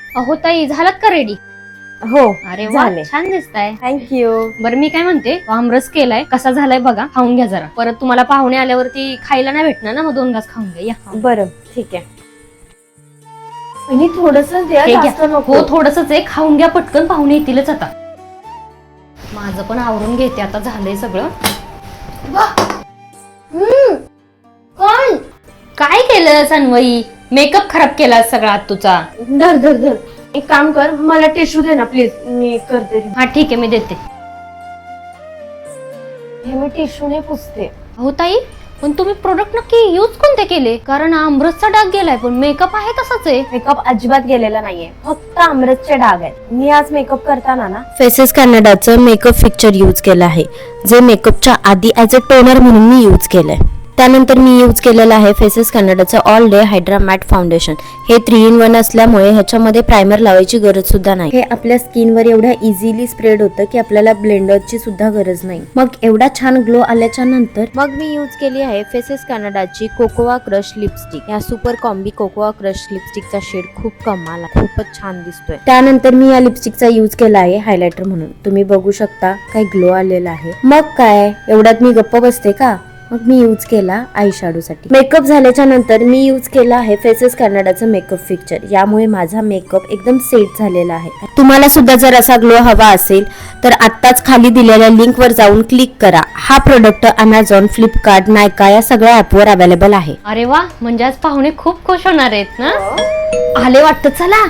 अहो ताई, झालात का रेडी? हो अरे वा, झाले. छान दिसताय. थँक्यू. बरं मी काय म्हणते, आमरस केलाय, कसा झालाय बघा, खाऊन घ्या जरा. परत तुम्हाला पाहुणे आल्यावरती खायला नाही भेटणार ना, मग 2 घास खाऊन घ्या. या. बरं ठीक आहे. आणि थोडस द्या, हे जास्त घ्या. नको. हो, थोडसच आहे, खाऊन घ्या पटकन, पाहुणे येतीलच आता. माझं पण आवरून घेते आता, झालंय सगळं. कोण? काय केलं सन्वई? मेकअप खराब केला सगळा तुझा. धर धर धर. एक काम कर, मला टिश्यू दे ना प्लीज, मी करते. हा ठीक आहे, मी देते. हे मी टिश्यूने पुसते. हो ताई, पण तुम्ही प्रोडक्ट नक्की यूज कोणते केले? कारण आमरसचा डाग गेलाय, पण मेकअप आहे तसाच आहे. मेकअप अजिबात गेलेला नाहीये, फक्त आमरसचे डाग आहेत. मी आज मेकअप करताना ना फेसेस कॅनडाचं मेकअप फिक्चर यूज केलं आहे, जे मेकअपच्या आधी ॲज अ टोनर म्हणून मी यूज केलंय. त्यानंतर मी यूज केलेलं आहे फेसेस कॅनडाचं all day hydra matte foundation. हे 3 in 1 असल्यामुळे ह्याच्यामध्ये प्रायमर लावायची गरज सुद्धा नाही. हे आपल्या स्किनवर एवढ्या इझिली स्प्रेड होतं की आपल्याला ब्लेंडरची सुद्धा गरज नाही. मग एवढा छान ग्लो आल्याच्या नंतर मग मी यूज केली आहे फेसेस कॅनडाची कोकोआ क्रश लिपस्टिक. या सुपर कॉम्बी कोकोआ क्रश लिपस्टिकचा शेड खूप कमाल आहे, खूपच छान दिसतोय. त्यानंतर मी या लिपस्टिकचा यूज केला आहे हायलायटर म्हणून. तुम्ही बघू शकता काय ग्लो आलेला आहे. मग काय एवढ्यात मी गप्प बसते का? मग मी यूज केला आय शॅडो साठी. मेकअप झाल्याच्या नंतर मी यूज केला आहे फेसेस कॅनडाचं मेकअप फिक्चर. यामुळे माझा मेकअप एकदम सेट झालेला आहे. तुम्हाला सुद्धा जर असा ग्लो हवा असेल तर आत्ताच खाली दिलेल्या लिंक वर जाऊन क्लिक करा. हा प्रोडक्ट अमेझॉन, फ्लिपकार्ट, नायका या सगळ्या ऍपवर अवेलेबल आहे. अरे वा, म्हणजे आज पाहुणे खूप खुश होणार आहेत ना. आले वाटतं, चला